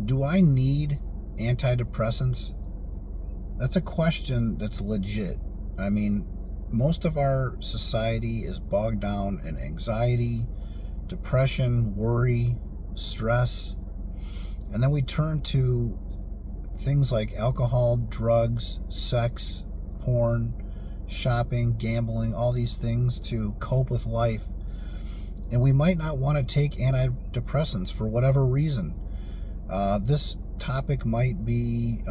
do I need antidepressants? That's a question that's legit. I mean, most of our society is bogged down in anxiety, depression, worry, stress, and then we turn to things like alcohol, drugs, sex, porn, shopping, gambling, all these things to cope with life. And we might not want to take antidepressants for whatever reason. This topic might be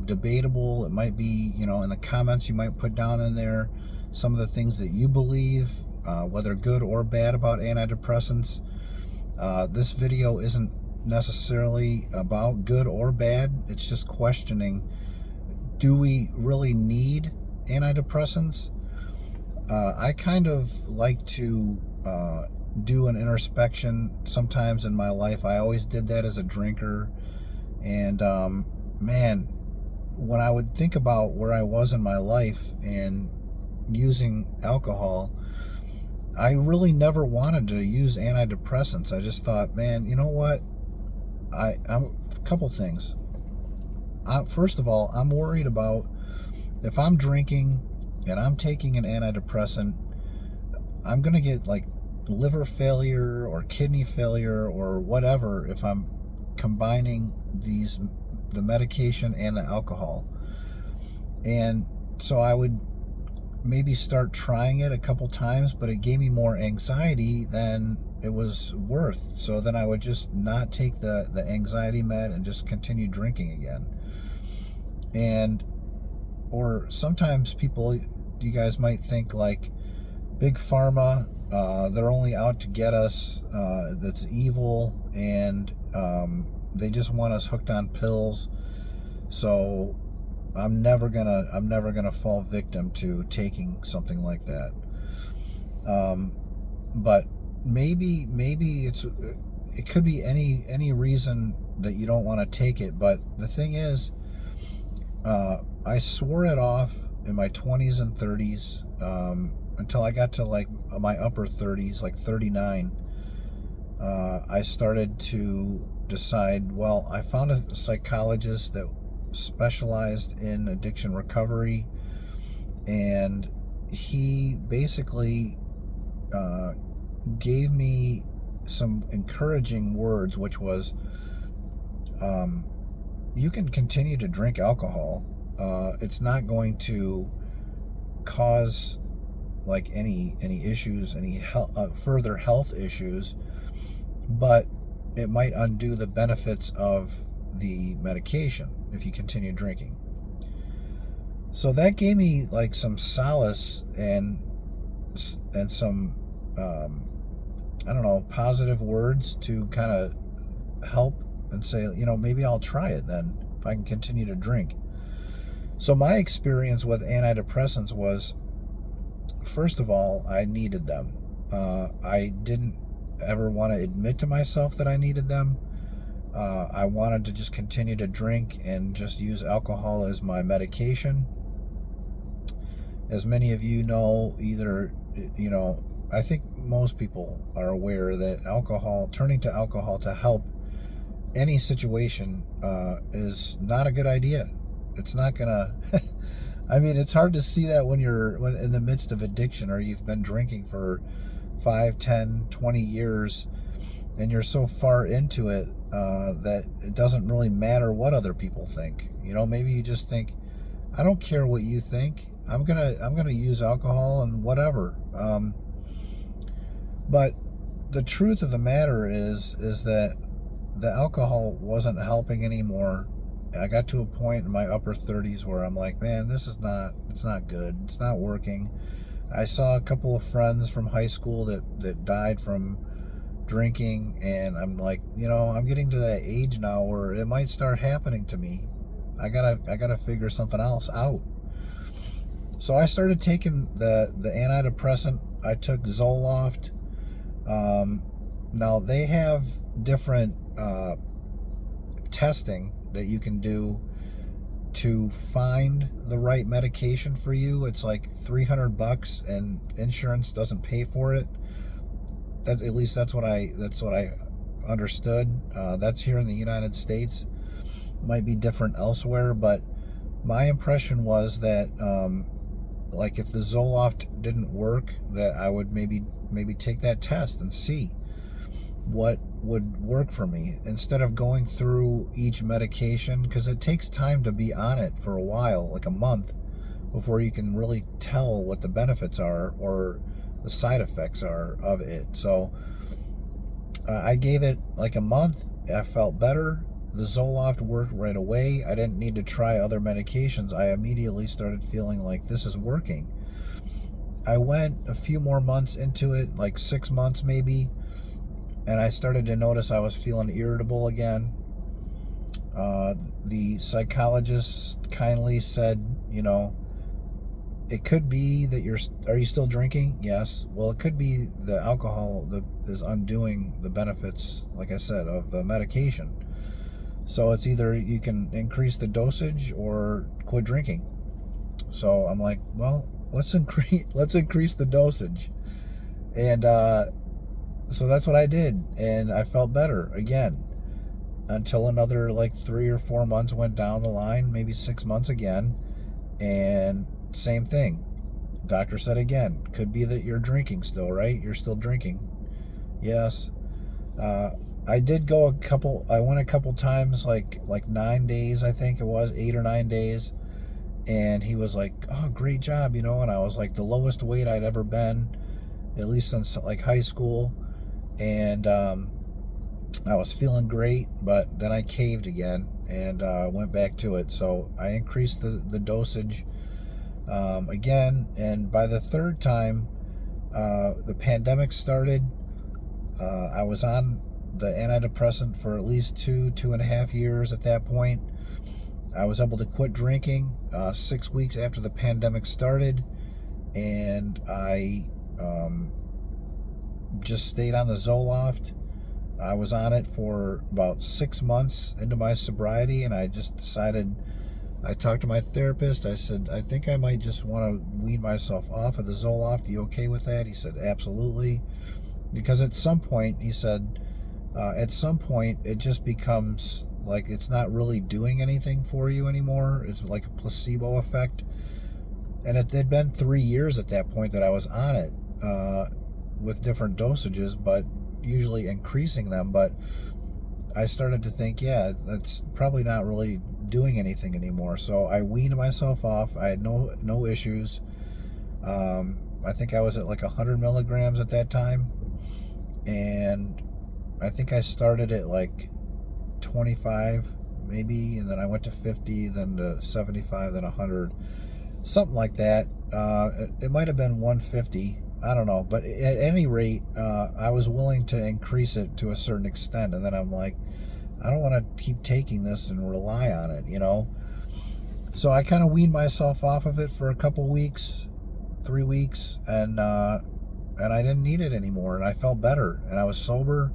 debatable. It might be, in the comments you might put down in there some of the things that you believe, whether good or bad, about antidepressants. This video isn't necessarily about good or bad. It's just questioning, do we really need antidepressants? I kind of like to do an introspection sometimes in my life. I always did that as a drinker. And man, when I would think about where I was in my life and using alcohol, I really never wanted to use antidepressants. I just thought, man, you know what? I'm a couple things. First of all, I'm worried about if I'm drinking and I'm taking an antidepressant, I'm going to get like liver failure or kidney failure or whatever if I'm combining the medication and the alcohol. And so I would maybe start trying it a couple times, but it gave me more anxiety than it was worth. So then I would just not take the anxiety med and just continue drinking again. And or sometimes people, you guys might think like big pharma, they're only out to get us, that's evil, and they just want us hooked on pills. So I'm never gonna fall victim to taking something like that. But maybe it could be any reason that you don't want to take it. But the thing is, I swore it off in my 20s and 30s, until I got to like my upper 30s, like 39. I started to decide, well, I found a psychologist that specialized in addiction recovery, and he basically gave me some encouraging words, which was, you can continue to drink alcohol. It's not going to cause like any issues, any further health issues, but it might undo the benefits of the medication if you continue drinking. So that gave me like some solace and some I don't know, positive words to kind of help and say, maybe I'll try it then if I can continue to drink. So my experience with antidepressants was, first of all, I needed them. I didn't ever want to admit to myself that I needed them. I wanted to just continue to drink and just use alcohol as my medication. As many of you know, I think most people are aware that turning to alcohol to help any situation is not a good idea. It's not gonna I mean, it's hard to see that when in the midst of addiction, or you've been drinking for 5, 10, 20 years, and you're so far into it that it doesn't really matter what other people think. Maybe you just think, I don't care what you think. I'm gonna use alcohol and whatever. But the truth of the matter is that the alcohol wasn't helping anymore. I got to a point in my upper 30s where I'm like, man, it's not good. It's not working. I saw a couple of friends from high school that died from drinking, and I'm like, I'm getting to that age now where it might start happening to me. I gotta figure something else out. So I started taking the antidepressant. I took Zoloft. Now they have different testing that you can do to find the right medication for you. It's like $300 and insurance doesn't pay for it. At least that's what I understood. That's here in the United States. Might be different elsewhere, but my impression was that like if the Zoloft didn't work, that I would maybe take that test and see what would work for me instead of going through each medication, because it takes time to be on it for a while, like a month, before you can really tell what the benefits are or the side effects are of it. So I gave it like a month. I felt better. The Zoloft worked right away. I didn't need to try other medications. I immediately started feeling like this is working. I went a few more months into it, like 6 months maybe, and I started to notice I was feeling irritable again. The psychologist kindly said, it could be that are you still drinking? Yes. Well, it could be the alcohol that is undoing the benefits, like I said, of the medication. So it's either you can increase the dosage or quit drinking. So I'm like, well, let's increase the dosage. And so that's what I did, and I felt better again until another like 3 or 4 months went down the line, maybe 6 months again, and same thing. Doctor said again, could be that you're drinking still, right? You're still drinking. Yes. I did go I went a couple times, like 9 days, I think it was 8 or 9 days, and he was like, oh, great job, and I was like the lowest weight I'd ever been, at least since like high school, and I was feeling great, but then I caved again and went back to it. So I increased the dosage again, and by the third time, the pandemic started. I was on the antidepressant for at least 2.5 years at that point. I was able to quit drinking 6 weeks after the pandemic started, and I just stayed on the Zoloft. I was on it for about 6 months into my sobriety, and I just decided, I talked to my therapist. I said, I think I might just want to wean myself off of the Zoloft. Are you okay with that? He said, absolutely. Because at some point, he said, at some point, it just becomes like it's not really doing anything for you anymore. It's like a placebo effect. And it had been 3 years at that point that I was on it with different dosages, but usually increasing them. But I started to think, yeah, that's probably not really doing anything anymore. So I weaned myself off. I had no issues. I think I was at like 100 milligrams at that time, and I think I started at like 25 maybe, and then I went to 50, then to 75, then 100, something like that. It might have been 150, I don't know, but at any rate, I was willing to increase it to a certain extent, and then I'm like, I don't want to keep taking this and rely on it, So I kind of weaned myself off of it for a couple weeks, 3 weeks, and I didn't need it anymore, and I felt better, and I was sober,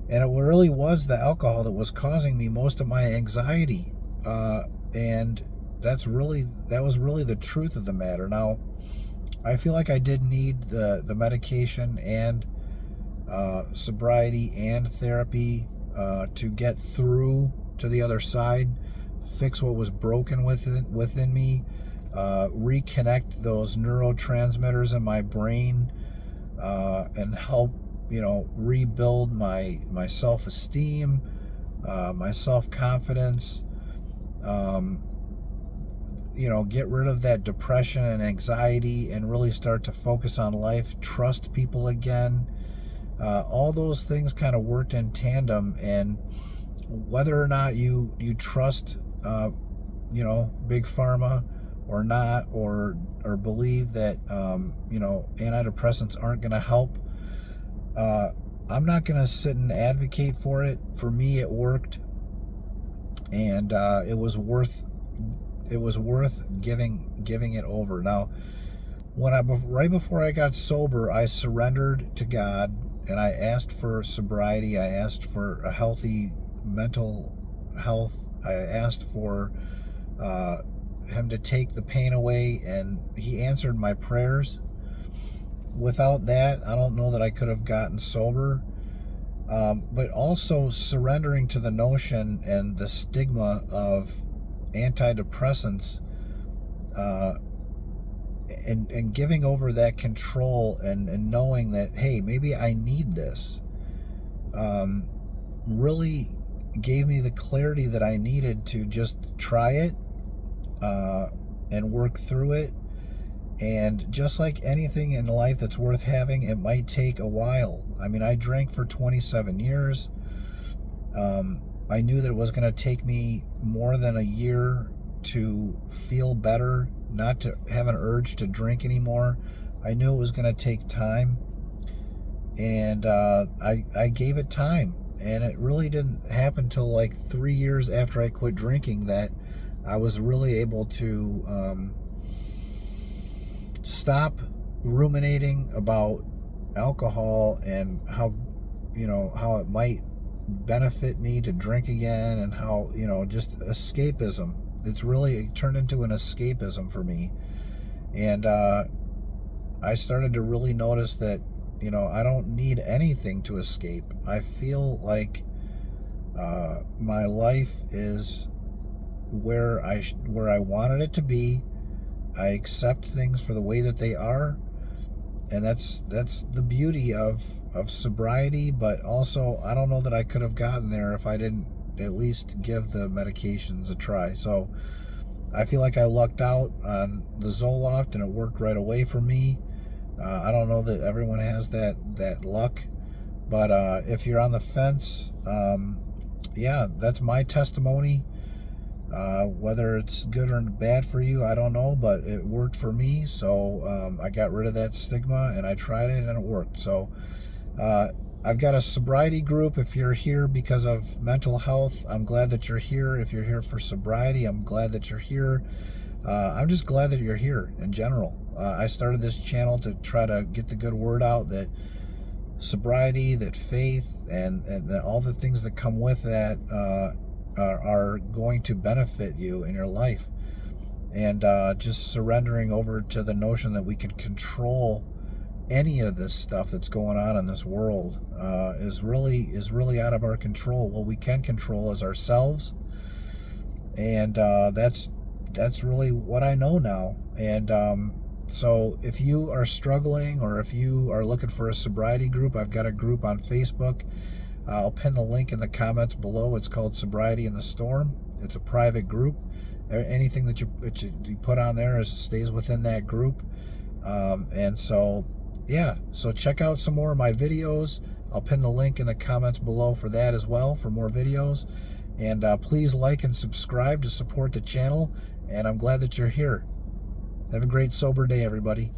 and it really was the alcohol that was causing me most of my anxiety, and that was really the truth of the matter. Now, I feel like I did need the medication and sobriety and therapy to get through to the other side, fix what was broken within me, reconnect those neurotransmitters in my brain, and help rebuild my self-esteem, my self-confidence, get rid of that depression and anxiety and really start to focus on life, trust people again. All those things kind of worked in tandem, and whether or not you trust big pharma or not, or believe that antidepressants aren't going to help, I'm not going to sit and advocate for it. For me, it worked, and it was worth giving it over. Now, right before I got sober, I surrendered to God, and I asked for sobriety. I asked for a healthy mental health. I asked for him to take the pain away, and he answered my prayers. Without that, I don't know that I could have gotten sober. but also surrendering to the notion and the stigma of antidepressants, uh, and giving over that control, and knowing that, hey, maybe I need this, um, really gave me the clarity that I needed to just try it, uh, and work through it. And just like anything in life that's worth having, it might take a while. I mean, I drank for 27 years. I knew that it was going to take me more than a year to feel better, not to have an urge to drink anymore. I knew it was going to take time, and I gave it time. And it really didn't happen till like 3 years after I quit drinking that I was really able to stop ruminating about alcohol and how it might benefit me to drink again, and how, just escapism. It turned into an escapism for me. And I started to really notice that, I don't need anything to escape. I feel like my life is where I wanted it to be. I accept things for the way that they are, and that's the beauty of sobriety. But also, I don't know that I could have gotten there if I didn't at least give the medications a try. So I feel like I lucked out on the Zoloft, and it worked right away for me. I don't know that everyone has that luck, but if you're on the fence, yeah, that's my testimony. Whether it's good or bad for you, I don't know, but it worked for me. So I got rid of that stigma, and I tried it, and it worked. So I've got a sobriety group. If you're here because of mental health, I'm glad that you're here. If you're here for sobriety, I'm glad that you're here. I'm just glad that you're here in general. I started this channel to try to get the good word out that sobriety, that faith, and all the things that come with that are going to benefit you in your life. And just surrendering over to the notion that we can control any of this stuff that's going on in this world is really out of our control. What we can control is ourselves, and that's really what I know now. And so if you are struggling, or if you are looking for a sobriety group, I've got a group on Facebook. I'll pin the link in the comments below. It's called Sobriety in the Storm. It's a private group. Anything that you put on there stays within that group. And so, yeah, so check out some more of my videos. I'll pin the link in the comments below for that as well, for more videos. And please like and subscribe to support the channel. And I'm glad that you're here. Have a great sober day, everybody.